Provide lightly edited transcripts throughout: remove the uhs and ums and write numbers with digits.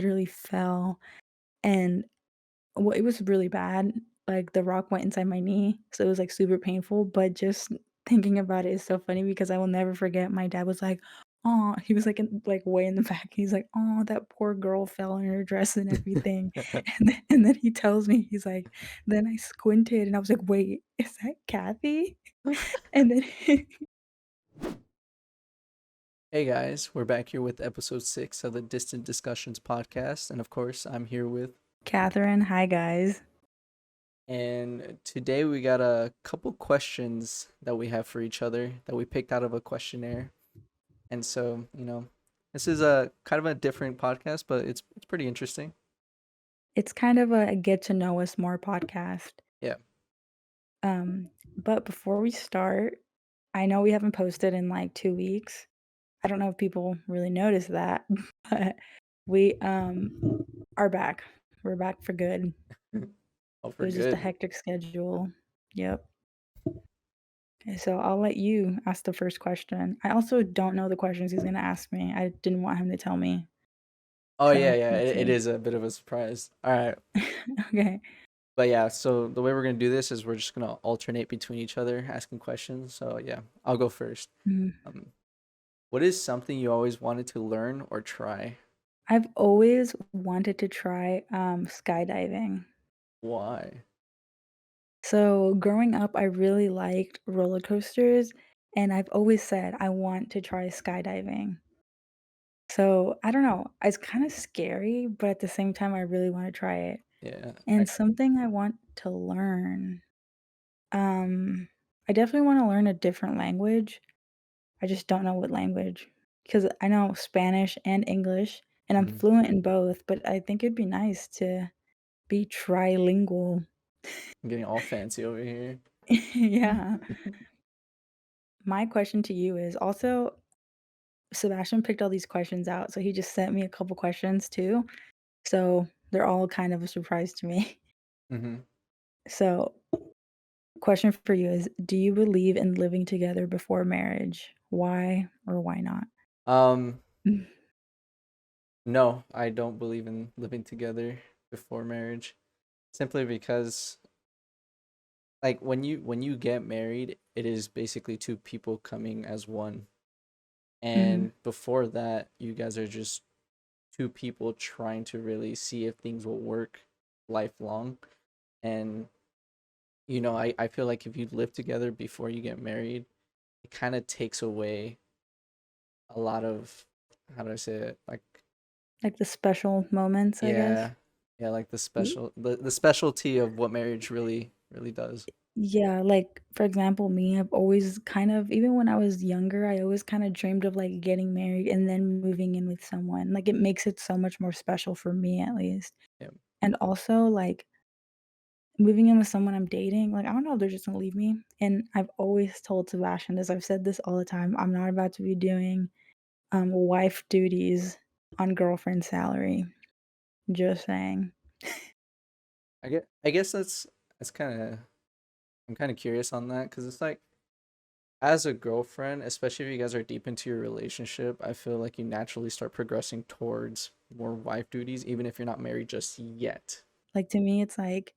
literally fell, and well, it was really bad. Like, the rock went inside my knee, so it was, like, super painful, but just thinking about it is so funny because I will never forget my dad was like, "Oh," he was, like, way in the back, he's like, "Oh, that poor girl fell in her dress and everything." And then he tells me, he's like, "Then I squinted and I was like, 'Wait, is that Kathy?'" And then Hey guys, we're back here with episode 6 of the Distant Discussions podcast. And of course, I'm here with, Catherine, hi, guys. and today we got a couple questions that we have for each other that we picked out of a questionnaire. And so, this is a kind of a different podcast, but it's pretty interesting. It's kind of a get to know us more podcast. Yeah. But before we start, I know we haven't posted in, like, 2 weeks. I don't know if people really noticed that, but we, are back. We're back for good. Oh, It for was just a good. hectic schedule. Yep. Okay, so I'll let you ask the first question. I also don't know the questions he's gonna ask me. I didn't want him to tell me. Oh yeah, So, yeah, let's it see. is a bit of a surprise. All right. Okay. But yeah, so the way we're gonna do this is we're just gonna alternate between each other asking questions. So yeah, I'll go first. Mm. Um, what is something you always wanted to learn or try? I've always wanted to try, skydiving. Why? So, growing up, I really liked roller coasters, and I've always said, "I want to try skydiving." So, I don't know, it's kinda scary, but at the same time, I really wanna try it. Yeah, And something I want to learn, um, I definitely wanna learn a different language. I just don't know what language, because I know Spanish and English, and I'm mhm. fluent in both, but I think it'd be nice to be trilingual. I'm getting all fancy over here. Yeah. My question to you is also Sebastian picked all these questions out, so he just sent me a couple questions too. So they're all kind of a surprise to me. Hmm. So, question for you is, do you believe in living together before marriage? Why or why not? Um, no, I don't believe in living together before marriage, simply because like when you get married, it is basically two people coming as one. Mhm, And before that, you guys are just two people trying to really see if things will work lifelong. And I feel like if you live together before you get married, it kind of takes away a lot of, how do I say it? Like, like the special moments, I guess? yeah, yeah, like Y the specialty of what marriage really does. Yeah, like, for example, me, I've always kind of even when I was younger, I always kinda dreamed of, like, getting married and then moving in with someone, like, it makes it so much more special for me, at least. Yeah. And also, like, moving in with someone I'm dating, like, I don't know if they're just gonna leave me, and I've always told Sebastian this, I've said this all the time, I'm not about to be doing, wife duties on girlfriend salary, just saying. I guess that's kind of I'm kind of curious on that because it's like as a girlfriend, especially if you guys are deep into your relationship, I feel like you naturally start progressing towards more wife duties, even if you're not married just yet. Like, to me, it's like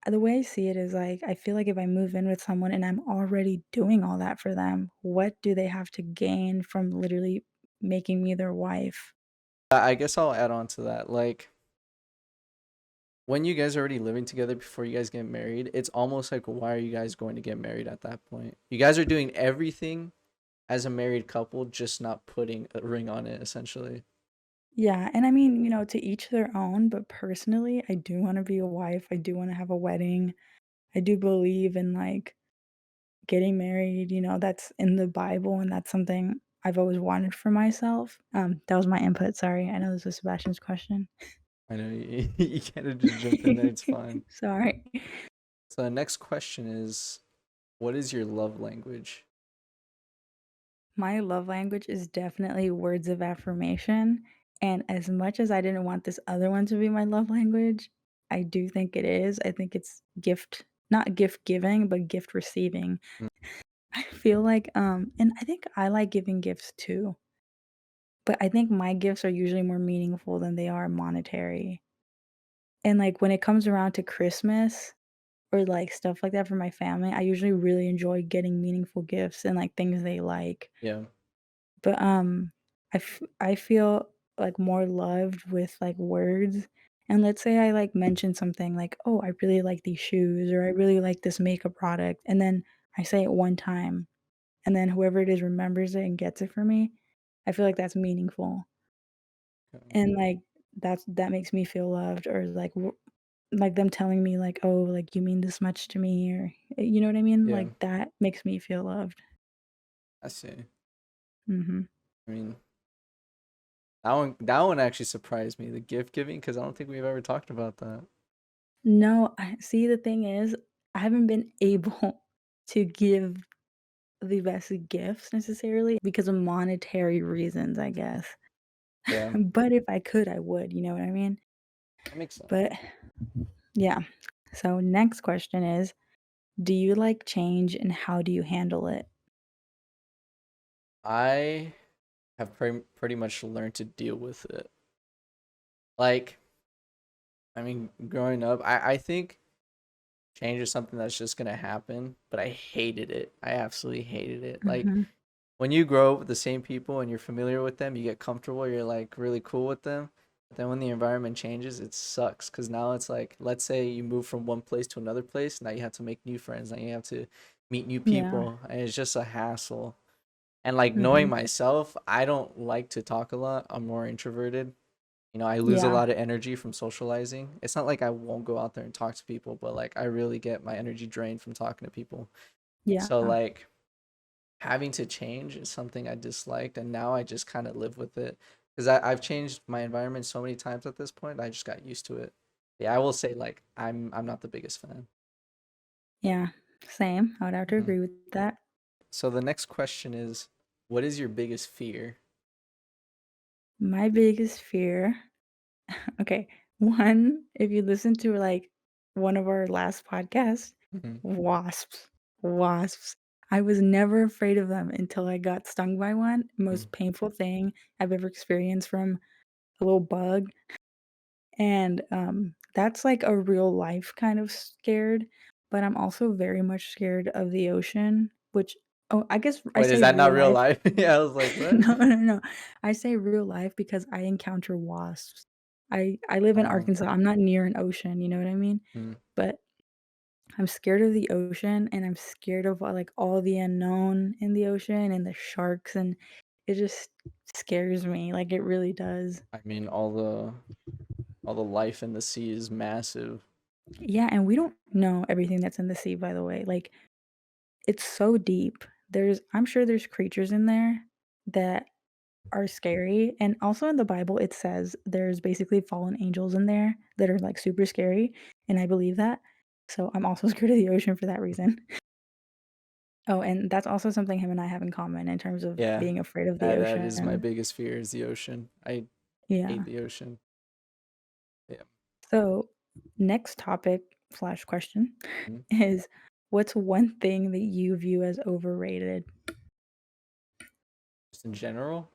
the way I see it is, like, I feel like if I move in with someone and I'm already doing all that for them, what do they have to gain from literally making me their wife? I guess I'll add on to that. Like when you guys are already living together before you guys get married, it's almost like why are you guys going to get married at that point? You guys are doing everything as a married couple, just not putting a ring on it, essentially. Yeah, and I mean, to each their own, but personally, I do wanna be a wife, I do wanna have a wedding. I do believe in, like, getting married, that's in the Bible, and that's something I've always wanted for myself. That was my input, sorry. I know this was Sebastian's question. I know you can't just jump in there, it's fine. Sorry. So the next question is, what is your love language? My love language is definitely words of affirmation, and as much as I didn't want this other one to be my love language, I do think it is. I think it's gift not gift giving, but gift receiving. Mm. I feel like, and I think I like giving gifts too. but I think my gifts are usually more meaningful than they are monetary. And, like, when it comes around to Christmas or, like, stuff like that for my family, I usually really enjoy getting meaningful gifts and, like, things they like. Yeah. But, I feel, like, more loved with, like, words, and let's say I, like, mention something like, "Oh, I really like these shoes," or, "I really like this makeup product," and then I say it one time, and then whoever it is remembers it and gets it for me, I feel like that's meaningful, Okay. and, like, that makes me feel loved or, like, them telling me, like, "Oh, like, you mean this much to me," or you know what I mean? Yeah. Like, that makes me feel loved. I see. Mhm. I mean, that one actually surprised me, the gift giving, because I don't think we've ever talked about that. No, I see, the thing is, I haven't been able to give the best gifts necessarily because of monetary reasons, I guess. Yeah, But if I could, I would, you know what I mean? that makes sense. But yeah. So next question is, do you like change and how do you handle it? I have pretty much learned to deal with it. Like, I mean, growing up, I think change is something that's just gonna happen, but I hated it. I absolutely hated it. Like, Mhm. when you grow up with the same people and you're familiar with them, you get comfortable, you're like really cool with them. But then when the environment changes, it sucks because now it's like, let's say you move from one place to another place, now you have to make new friends, now you have to meet new Yeah. people, and it's just a hassle. And like knowing Mhm. myself, I don't like to talk a lot. I'm more introverted. I lose a Yeah. lot of energy from socializing. It's not like I won't go out there and talk to people, but like I really get my energy drained from talking to people. Yeah. So like having to change is something I disliked, and now I just kind of live with it because I've changed my environment so many times at this point. I just got used to it. Yeah, I will say like I'm not the biggest fan. Yeah. Same. I would have to Mhm. agree with that. So the next question is, what is your biggest fear? My biggest fear. Okay. One, if you listen to, like, one of our last podcasts, Mhm. wasps. Wasps. I was never afraid of them until I got stung by one. Mm. Most painful thing I've ever experienced from a little bug, and, that's, like, a real life kind of scared, but I'm also very much scared of the ocean, which I guess I Wait, is say that not real real life. life? Yeah, I was like, what? No, no, no. I say real life because I encounter wasps. I live in Oh, Arkansas, I'm not near an ocean, you know what I mean? mm. But I'm scared of the ocean, and I'm scared of, like, all the unknown in the ocean and the sharks, and it just scares me, like, it really does. I mean, all the life in the sea is massive. Yeah, and we don't know everything that's in the sea, by the way, like, it's so deep. I'm sure there's creatures in there that are scary, and also in the Bible, it says there's basically fallen angels in there that are, like, super scary, and I believe that. So, I'm also scared of the ocean for that reason. Oh, and that's also something him and I have in common in terms of Yeah, being afraid of the that is my ocean. biggest fear is the ocean. I hate Yeah. the ocean. Yeah. So, next topic slash question Mhm. is, what's one thing that you view as overrated? Just in general,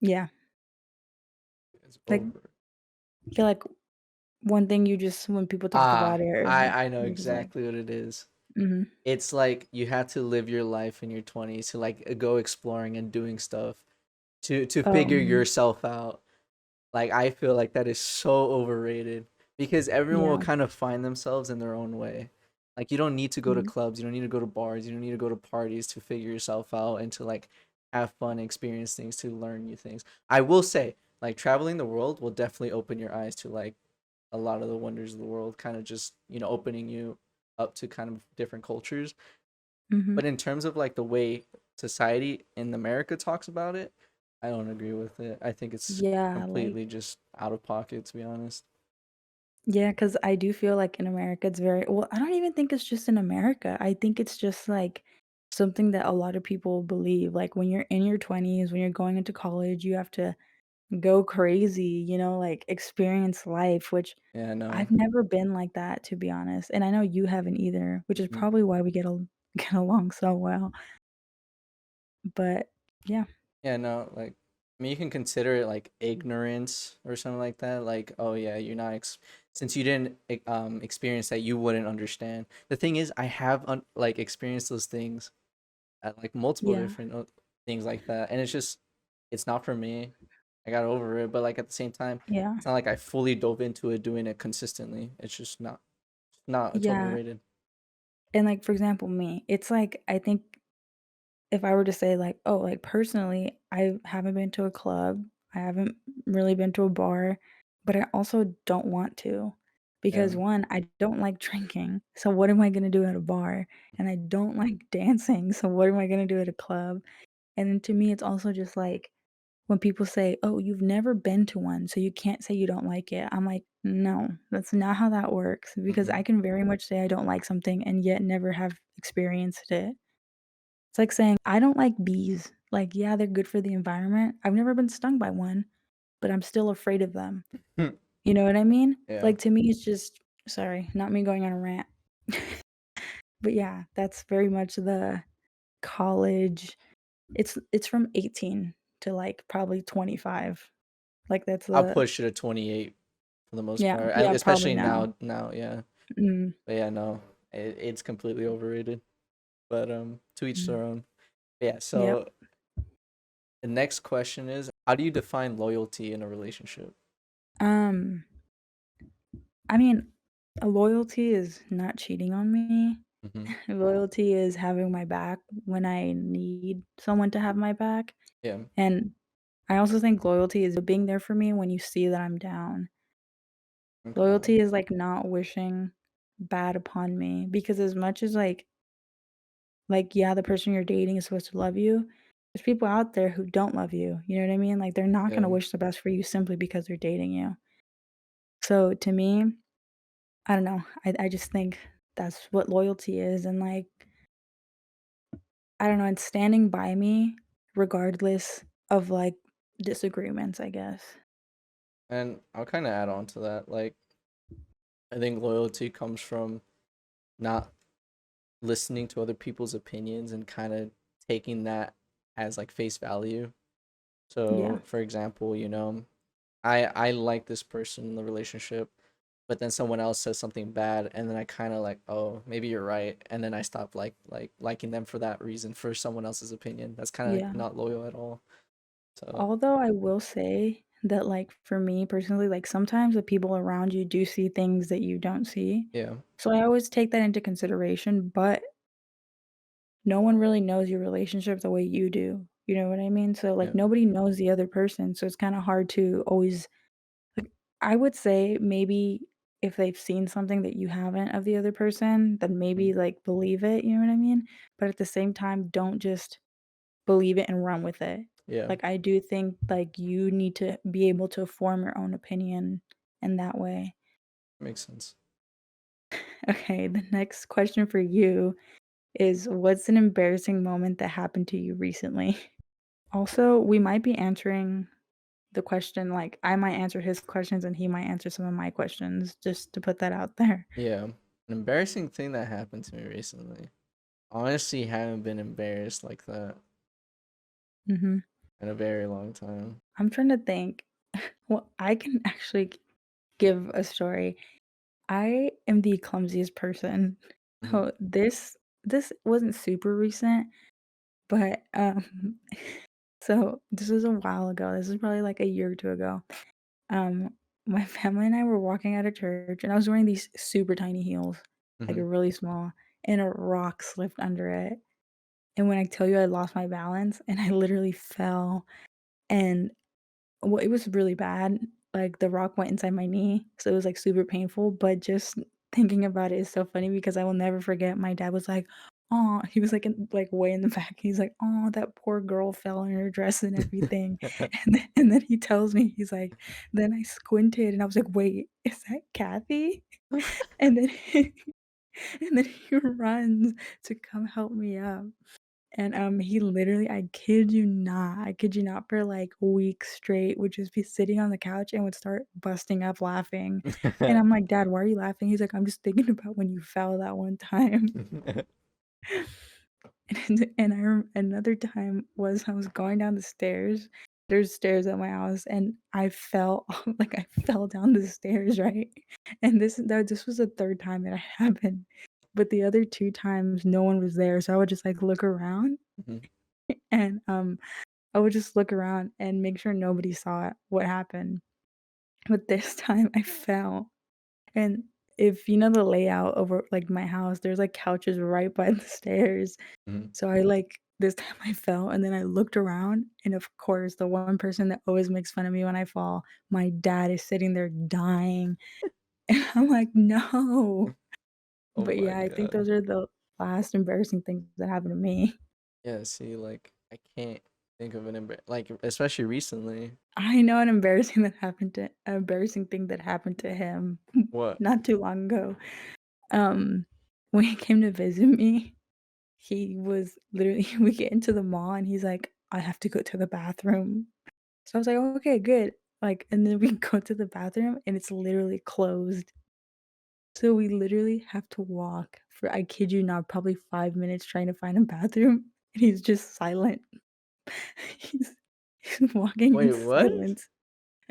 Yeah. it's Like, over. I feel like one thing you just when people talk about Ah, it or, like, I know you're just like, exactly what it is. "Mhm." It's like you have to live your life in your 20s to like go exploring and doing stuff to Oh, figure mhm. yourself out. Like I feel like that is so overrated because everyone will Yeah. kind of find themselves in their own way. Like you don't need to go to Mhm. clubs, you don't need to go to bars, you don't need to go to parties to figure yourself out and to like have fun, experience things, to learn new things. I will say, like traveling the world will definitely open your eyes to like a lot of the wonders of the world, kind of just, opening you up to kind of different cultures. Mhm. But in terms of like the way society in America talks about it, I don't agree with it. I think it's Yeah, completely like just out of pocket, to be honest. yeah, because I do feel like in America, it's very well, I don't even think it's just in America. I think it's just, like, something that a lot of people believe, like, when you're in your 20s, when you're going into college, you have to go crazy, like, experience life, which Yeah, no. I've never been like that, to be honest, and I know you haven't either, which is Mhm. probably why we get along so well, but yeah. Yeah, no, like I mean, you can consider it like ignorance or something like that. Like, oh yeah, you're not since you didn't experience that, you wouldn't understand. The thing is, I have like experienced those things at like multiple Yeah. different things like that, and it's not for me. I got over it, but like at the same time, Yeah. it's not like I fully dove into it doing it consistently. It's just not. It's Yeah. overrated. And, like, for example, me, it's like, I think if I were to say, like, "Oh, like, personally, I haven't been to a club, I haven't really been to a bar, but I also don't want to." Yeah. Because 1, I don't like drinking, so what am I gonna do at a bar? And I don't like dancing, so what am I gonna do at a club? And then to me, it's also just like when people say, "Oh, you've never been to one, so you can't say you don't like it." I'm like, "No, that's not how that works," because Mm-mm. I can very much say I don't like something and yet never have experienced it. It's like saying, "I don't like bees." Like, yeah, they're good for the environment. I've never been stung by one, but I'm still afraid of them. You know what I mean? Yeah. Like, to me, it's just sorry, not me going on a rant. But yeah, that's very much the college it's from 18 to, like, probably 25. Like, that's I'll the push it to 28 for the most yeah, part, yeah, probably especially now. now, yeah. Mm, But yeah, no, it's completely overrated. But to each mm, their own. Yeah. yep. So the next question is, how do you define loyalty in a relationship? Um, I mean, a loyalty is not cheating on me. Hmm. Loyalty is having my back when I need someone to have my back, Yeah. and I also think loyalty is being there for me when you see that I'm down. Okay. Loyalty is, like, not wishing bad upon me because as much as, yeah, the person you're dating is supposed to love you, there's people out there who don't love you, you know what I mean? Like, they're not gonna Yeah. wish the best for you simply because they're dating you. So, to me, I don't know, I just think that's what loyalty is, and, like, I don't know, it's standing by me regardless of, like, disagreements, I guess. And I'll kind of add on to that. Like, I think loyalty comes from not listening to other people's opinions and kind of taking that as like face value. Yeah, So, for example, I like this person in the relationship, but then someone else says something bad, and then I kind of like, oh, maybe you're right, and then I stop liking them for that reason, for someone else's opinion. That's kind of like yeah. not loyal at all. So Although I will say that, like, for me personally, like, sometimes the people around you do see things that you don't see. yeah, So I always take that into consideration, but no one really knows your relationship the way you do. You know what I mean? So, yeah, like, nobody knows the other person, so it's kinda hard to always like, I would say maybe if they've seen something that you haven't of the other person, then maybe, mm, like, believe it, you know what I mean? But at the same time, don't just believe it and run with it. yeah, Like, I do think, like, you need to be able to form your own opinion in that way. makes sense. Okay, the next question for you is what's an embarrassing moment that happened to you recently? Also, we might be answering the question like, I might answer his questions and he might answer some of my questions, just to put that out there. Yeah, an embarrassing thing that happened to me recently. Honestly, haven't been embarrassed like that Mhm. in a very long time. I'm trying to think. Well, I can actually give a story. I am the clumsiest person. Hmm. So this wasn't super recent, but, so this was a while ago. This was probably like a year or 2 ago. Um, my family and I were walking out of church, and I was wearing these super tiny heels, like, Hmm. really small, and a rock slipped under it. And when I tell you I lost my balance and I literally fell, and well, it was really bad, like, the rock went inside my knee, so it was, like, super painful, but just thinking about it is so funny because I will never forget my dad was like, "Oh," he was, like, way in the back, he's like, "Oh, that poor girl fell in her dress and everything," and then he tells me, he's like, "Then I squinted and I was like, 'Wait, is that Kathy?'" And then and then he runs to come help me up. And, he literally I kid you not, for, like, weeks straight would just be sitting on the couch and would start busting up laughing. And I'm like, "Dad, why are you laughing?" He's like, "I'm just thinking about when you fell that one time." And I rem another time was I was going down the stairs there's stairs at my house, and I fell like, I fell down the stairs, right? And this was the 3rd time that it happened, but the other 2 times, no one was there, so I would just, like, look around Mhm. and, I would just look around and make sure nobody saw what happened. But this time I fell, and if you know the layout over, like, my house, there's, like, couches right by the stairs. Mhm. So I, like this time I fell, and then I looked around, and of course, the one person that always makes fun of me when I fall, my dad is sitting there dying, and I'm like, "No." Oh But my yeah, I think god. those are the last embarrassing things that happened to me. Yeah, see, like, I can't think of like, especially recently. I know an embarrassing thing that happened to him What? not too long ago. Um, when he came to visit me, he was literally we get into the mall, and he's like, "I have to go to the bathroom." So I was like, "Oh, okay, good." Like, and then we go to the bathroom, and it's literally closed. So we literally have to walk for, I kid you not, probably 5 minutes trying to find a bathroom, and he's just silent. He's he's walking in Wait, what? silence.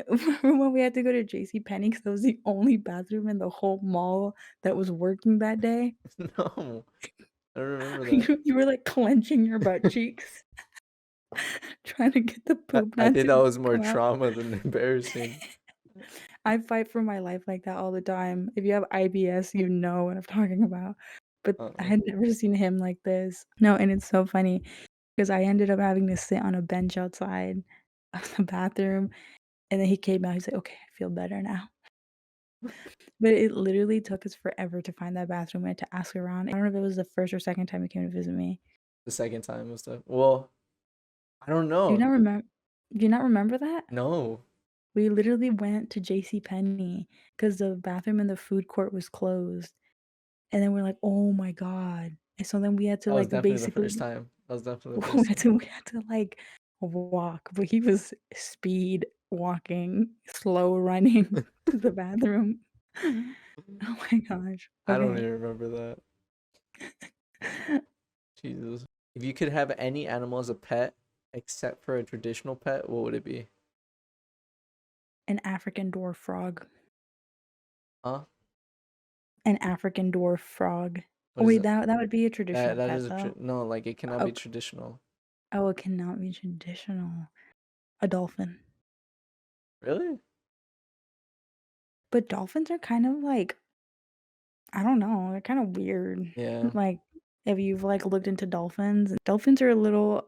Remember when we had to go to JCPenney because that was the only bathroom in the whole mall that was working that day? No, I don't remember that. You were, like, clenching your butt cheeks, trying to get the poop I not think that to was more come out. trauma than embarrassing. I fight for my life like that all the time. If you have IBS, you know what I'm talking about. But I Uh-uh. had never seen him like this. No, and it's so funny because I ended up having to sit on a bench outside of the bathroom, and then he came out, he's like, "Okay, I feel better now." But it literally took us forever to find that bathroom. We had to ask around. I don't know if it was the 1st or 2nd time he came to visit me. The second time was the well, I don't Do you know. not remember? Do you not remember that? No. We literally went to JCPenney because the bathroom in the food court was closed. And then we're like, "Oh my god." And so then we had to, That was like, definitely the first basically time. That was definitely the we first had time. to we had to, like, walk, but he was speed walking, slow running to the bathroom. Oh my gosh. I don't Okay. even remember that. Jesus. If you could have any animal as a pet except for a traditional pet, what would it be? An African dwarf frog. Huh? An African dwarf frog. What Oh, is wait, it? that would be a That traditional that pet, is though. no, like it cannot be Oh, traditional. oh, it cannot be traditional. A dolphin. Really? But dolphins are kind of like, I don't know, they're kinda weird. Yeah. Like, if you've, like, looked into dolphins are a little,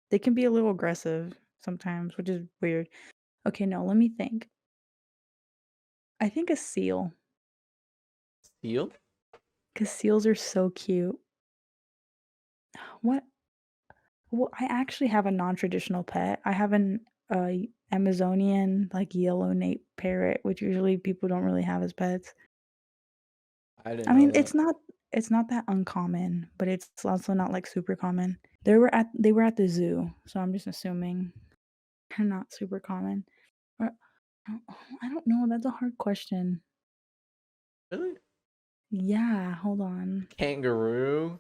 they can be a little aggressive sometimes, which is weird. Okay, no, let me think. I think a seal, Seal? because seals are so cute. What Well, I actually have a non-traditional pet. I have Amazonian, like, yellow nape parrot, which usually people don't really have as pets. I didn't I mean, know that. it's not that uncommon, but it's also not, like, super common. They were at the zoo, so I'm just assuming they're not super common. Or I don't know, that's a hard question. Really? Yeah, hold on. Kangaroo?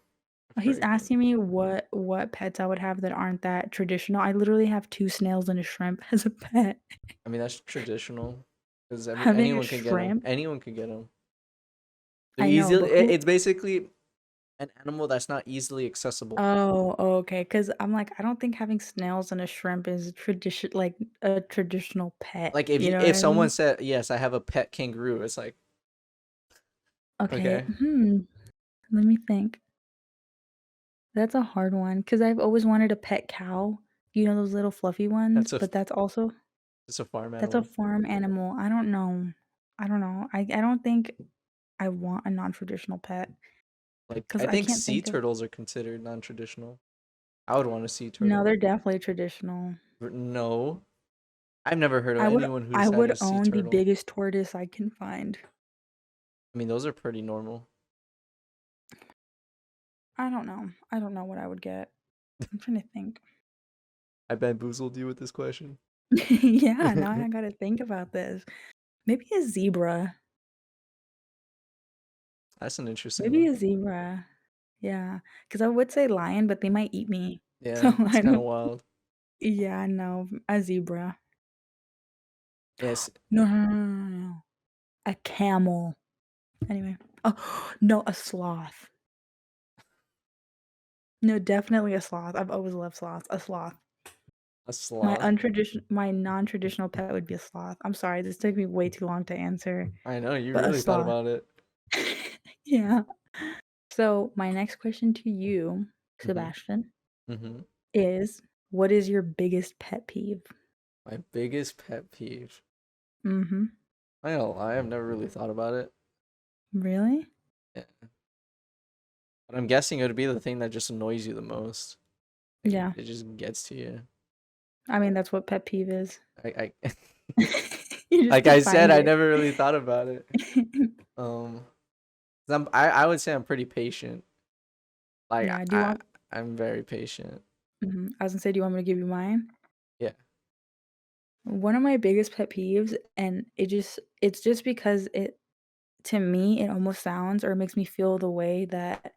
I He's prefer a asking kangaroo. me what pets I would have that aren't that traditional. I literally have 2 snails and a shrimp as a pet. I mean, that's traditional because Having a anyone can get them. shrimp? Anyone can get them. They're I know, easy. but who It's basically an animal that's not easily accessible. Oh, okay. Because 'cause I'm like, I don't think having snails and a shrimp is a traditional pet, Like you know what if I someone mean? said, "Yes, I have a pet kangaroo," it's like, Okay, okay, let me think. That's a hard one because 'cause I've always wanted a pet cow. You know those little fluffy ones? that's But it's a farm that's a animal. farm animal. I don't know. I don't know. I don't think I want a non-traditional pet Like because I I think can't sea think of. turtles are considered non-traditional. I would want a sea No, turtle. they're definitely traditional. No, I've never heard of I would anyone I who's had would a sea own the turtle. biggest tortoise I can find. I mean, those are pretty normal. I don't know. I don't know what I would get. I'm trying to think. I bamboozled you with this question. Yeah, now I gotta think about this. Maybe a zebra. That's an interesting Maybe one. a zebra. Yeah, because I would say lion, but they might eat me. So Yeah, that's I kind of don't wild. Yeah, no, a zebra. Yes, No, no, no, no, no, no. A camel. Anyway. Oh, no, a sloth. No, definitely a sloth. I've always loved sloths. A sloth. a sloth. My non-traditional pet would be a sloth. I'm sorry, this took me way too long to answer, I know you but a really thought sloth. about it. Yeah. So, my next question to you, Mhm. Sebastian, Mhm. is what is your biggest pet peeve? My biggest pet peeve. Mhm. I don't lie, I've never really thought about it. Really? Yeah. But I'm guessing it would be the thing that just annoys you the most. Like Yeah. it just gets to you. I mean, that's what pet peeve is. I You just like I said, defined I it. never really thought about it. Um, 'Cause I would say I'm pretty patient. Like Yeah, do you I want I'm very patient. I was gonna say, do you want me to give you mine? Yeah. One of my biggest pet peeves, and it's just because it to me, it almost sounds or makes me feel the way that,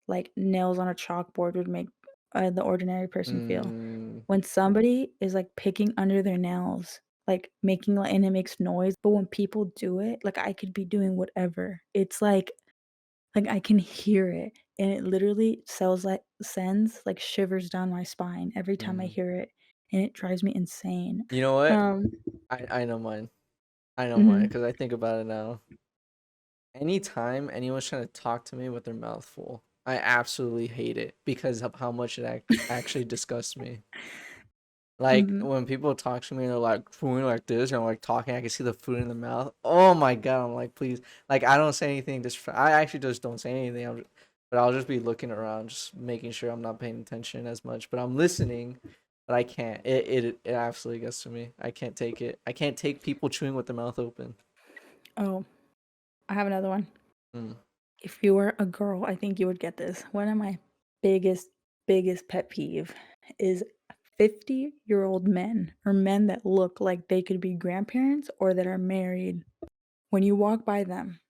like, nails on a chalkboard would make, the ordinary person feel. Mm, When somebody is, like, picking under their nails, like, making li and it makes noise, but when people do it, like, I could be doing whatever. It's like, I can hear it, and it literally sends, like, shivers down my spine every time I mm. hear it, and it drives me insane. You know what? Um I know mine. I know mine mhm. because I think about it now. Anytime anyone's trying to talk to me with their mouth full, I absolutely hate it because of how much it actually disgusts me. Like Mhm. when people talk to me and they're like chewing like this, and I'm like talking, I can see the food in the mouth. Oh my god! I'm like, please, like I don't say anything. Just I actually just don't say anything. But I'll just be looking around, just making sure I'm not paying attention as much. But I'm listening, but I can't. It absolutely gets to me. I can't take it. I can't take people chewing with their mouth open. Oh, I have another one. Mm. If you were a girl, I think you would get this. One of my biggest pet peeve is 50-year-old men or men that look like they could be grandparents or that are married. When you walk by them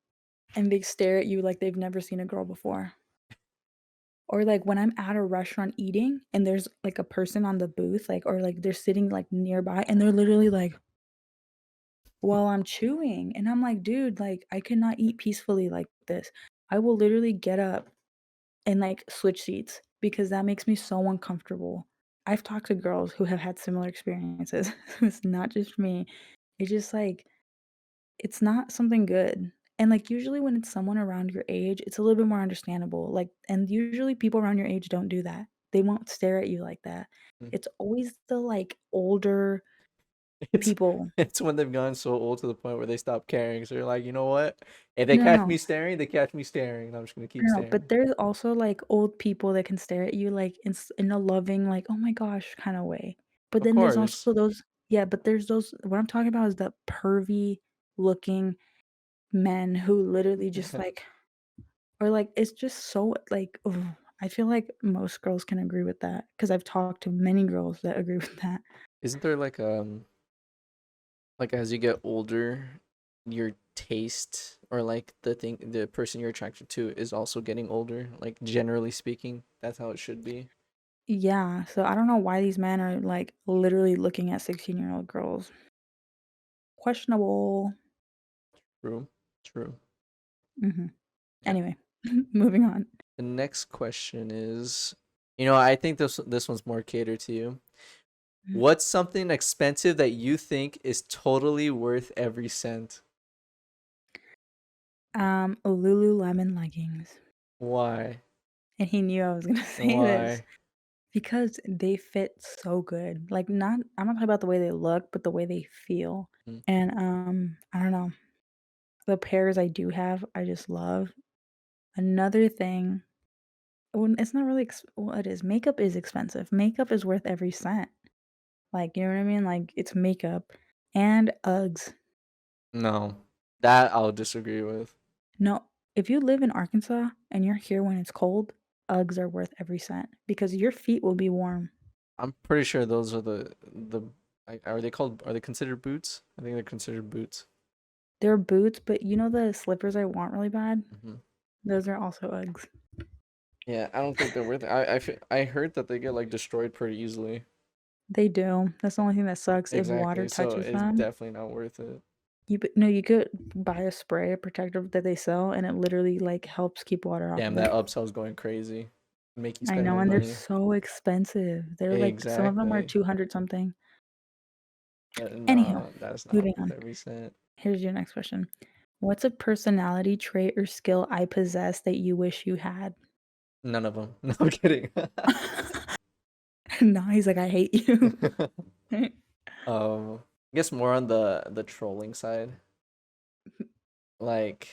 and they stare at you like they've never seen a girl before. Or like when I'm at a restaurant eating and there's like a person on the booth, like or like they're sitting like nearby and they're literally like, while I'm chewing. And I'm like, dude, like I cannot eat peacefully like this. I will literally get up and, like, switch seats because that makes me so uncomfortable. I've talked to girls who have had similar experiences. It's not just me. It's just, like, it's not something good. And, like, usually when it's someone around your age, it's a little bit more understandable, like and usually people around your age don't do that. They won't stare at you like that. Mm. It's always the, like, older It's people. it's when they've gone so old to the point where they stop caring. So they're like, you know what? If they No, no, catch no. me staring, they catch me staring, and I'm just gonna keep No, but staring. there's also, like, old people that can stare at you, like, in a loving, like, "Oh my gosh," kinda way. But Of then there's also course. those yeah, but there's those what I'm talking about is the pervy looking men who literally just, like or, like, it's just so, like, ugh, I feel like most girls can agree with that because 'cause I've talked to many girls that agree with that. Isn't there like as you get older, your taste or like the person you're attracted to is also getting older, like generally speaking, that's how it should be. Yeah, so I don't know why these men are, like, literally looking at 16-year-old girls. Questionable. True. True. Mhm. Okay. Anyway, moving on. The next question is, I think this one's more catered to you. What's something expensive that you think is totally worth every cent? Lululemon leggings, Why? and he knew I was gonna say this Why? because they fit so good. Like, not I'm not talking about the way they look, but the way they feel, Mm. and, I don't know, the pairs I do have, I just love. Another thing well, it's not really well, it is. Makeup is expensive. Makeup is worth every cent. Like, you know what I mean? Like, it's makeup and Uggs. No, that I'll disagree with. No, if you live in Arkansas and you're here when it's cold, Uggs are worth every cent because your feet will be warm. I'm pretty sure those are are they considered boots? I think they're considered boots. They're boots, but you know the slippers I want really bad? Hmm. Those are also Uggs. Yeah, I don't think they're worth it. I heard that they get like destroyed pretty easily. They do. That's the only thing that sucks if water Exactly. So touches it's them. definitely not worth it. No, you could buy a spray, a protective that they sell, and it literally, like, helps keep water off Damn, of that it. upsell's going crazy. Make you I spend know, more and they're money. so expensive. They're, like some of them are Exactly. 200 something. Anywho, No, that's not moving worth on. every cent. Here's your next question. What's a personality trait or skill I possess that you wish you had? None of them. No, I'm kidding. No, he's like, "I hate you." I guess more on the trolling side, like,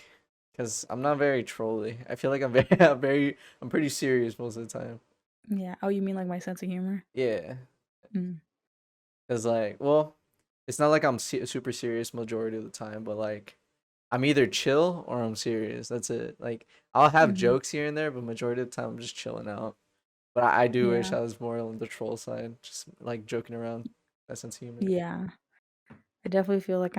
cause I'm not very trolly. I feel like I'm very, I'm pretty serious most of the time. Yeah. Oh, you mean like my sense of humor? Yeah, Mm, cause like, well, it's not like I'm super serious majority of the time, but like, I'm either chill or I'm serious. That's it. Like, I'll have mhm. jokes here and there, but majority of the time I'm just chilling out. But I do wish Yeah. I was more on the troll side, just like joking around. That sense of humor. Yeah. I definitely feel like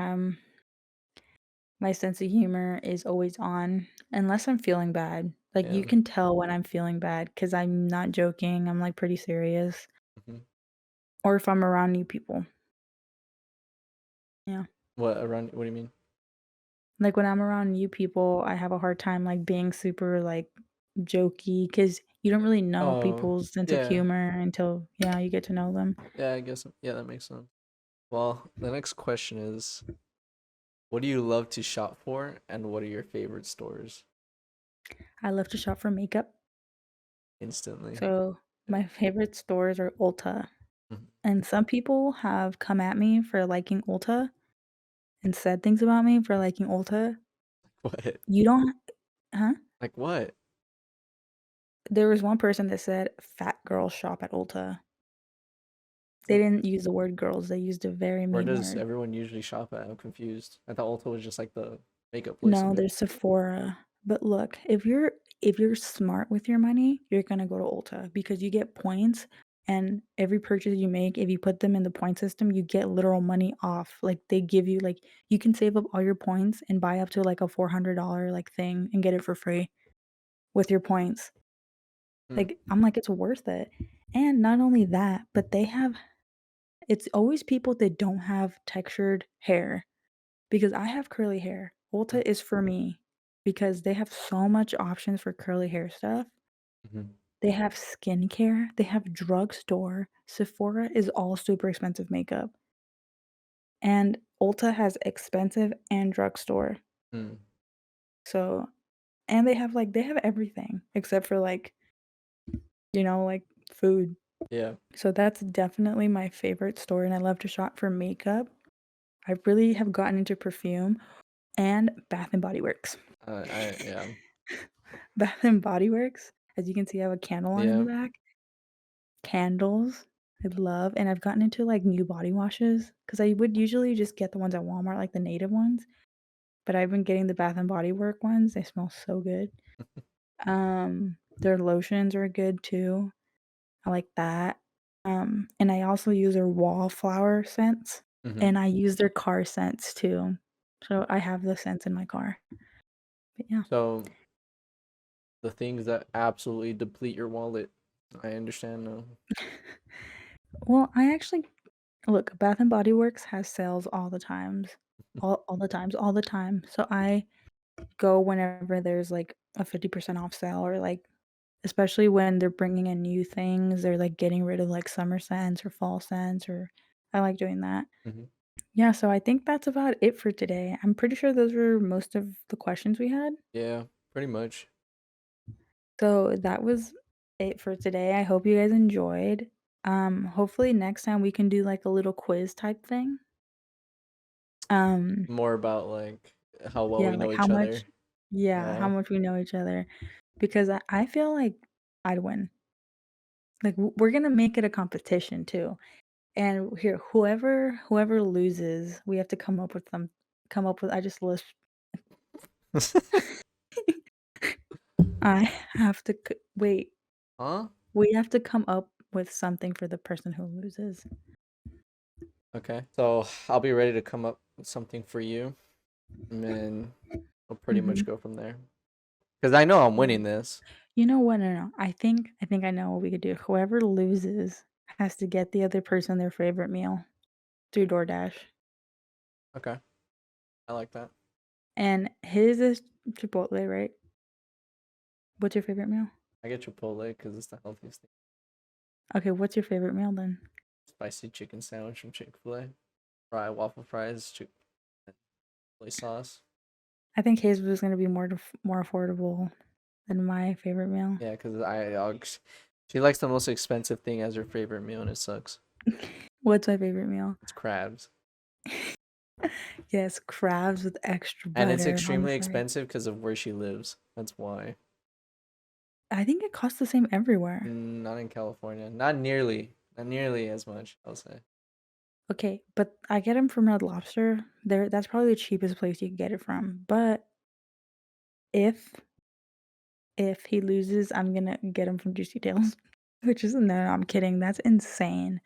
my sense of humor is always on unless I'm feeling bad. Like, Yeah. you can tell when I'm feeling bad because 'cause I'm not joking, I'm, like, pretty serious, Hmm. or if I'm around new people. Yeah. What around? What do you mean? Like, when I'm around new people, I have a hard time, like, being super, like, jokey because you don't really know Oh, people's sense of yeah. humor until, yeah, you get to know them. Yeah, I guess. Yeah, that makes sense. Well, the next question is, what do you love to shop for, and what are your favorite stores? I love to shop for makeup, Instantly. so my favorite stores are Ulta, Mhm. and some people have come at me for liking Ulta and said things about me for liking Ulta. What? You don't huh? Like what? There was one person that said, "Fat girls shop at Ulta." They Like, didn't use the word girls, they used a very where mean does word. everyone usually shop at? I'm confused. I thought Ulta was just like the makeup place to No, go. there's Sephora. But look, if you're smart with your money, you're gonna go to Ulta because you get points, and every purchase you make, if you put them in the point system, you get literal money off. Like, they give you, like you can save up all your points and buy up to, like, a $400, like, thing and get it for free with your points. Hmm. Like, I'm like, "It's worth it." And not only that, but it's always people that don't have textured hair. Because I have curly hair. Ulta is for me because they have so much options for curly hair stuff. Mm-hmm. They have skincare, they have drugstore. Sephora is all super expensive makeup. And Ulta has expensive and drugstore. Hmm. So and they have everything except for, like, like, food. Yeah. So that's definitely my favorite store, and I love to shop for makeup. I really have gotten into perfume and Bath& and Body Works. Yeah. Bath& and Body Works, as you can see, I have a candle on in the Yeah. back. Candles, I love, and I've gotten into, like, new body washes because I would usually just get the ones at Walmart, like the native ones, but I've been getting the Bath& and Body Work ones, they smell so good. Their lotions are good too, I like that. And I also use their wallflower scents, Hmm. and I use their car scents too. So I have the scents in my car, but yeah. So the things that absolutely deplete your wallet, I understand now. Well, I actually look, Bath& and Body Works has sales all the times. All the time. So I go whenever there's, like, a 50% off sale or, like especially when they're bringing in new things, they're, like, getting rid of, like, summer scents or fall scents, or I like doing that. Hmm. Yeah, so I think that's about it for today. I'm pretty sure those were most of the questions we had. Yeah, pretty much. So that was it for today. I hope you guys enjoyed. Hopefully next time we can do, like, a little quiz type thing. Um More about like how well Yeah, we like know how each much other. yeah, how Yeah. much we know each other, because I feel like I'd win. Like, we're gonna make it a competition too, and here, whoever loses, we have to come up with I just list I have to c wait, Huh? we have to come up with something for the person who loses. Okay. So I'll be ready to come up with something for you, and then we'll pretty much Mhm. go from there. Because I know I'm Yeah. winning this. You know what? No, no, I think I know what we could do. Whoever loses, has to get the other person their favorite meal through DoorDash. Okay, I like that. And his is Chipotle, right? What's your favorite meal? I get Chipotle because it's the healthiest thing. Okay, what's your favorite meal then? Spicy chicken sandwich from Chick-fil-A. Fry waffle fries, chick Chipotle sauce. I think his was gonna be more affordable than my favorite meal. Yeah, because she likes the most expensive thing as her favorite meal, and it sucks. What's my favorite meal? It's crabs, Yes, crabs with extra and it's butter on the extremely side. expensive because of where she lives. That's why. I think it costs the same everywhere. Not in California. Not nearly as much, I'll say. Okay, but I get them from Red Lobster. That's probably the cheapest place you can get it from. But if if he loses, I'm gonna get him from Juicy Tails. Which is no, I'm kidding. That's insane.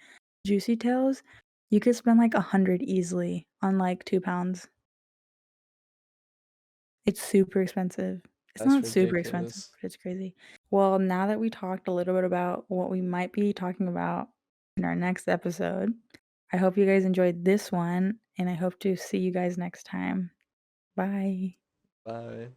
Juicy Tails, you could spend like 100 easily on like 2 pounds. It's super expensive. It's That's not super expensive, ridiculous. but it's crazy. Well, now that we talked a little bit about what we might be talking about in our next episode, I hope you guys enjoyed this one, and I hope to see you guys next time. Bye. Bye.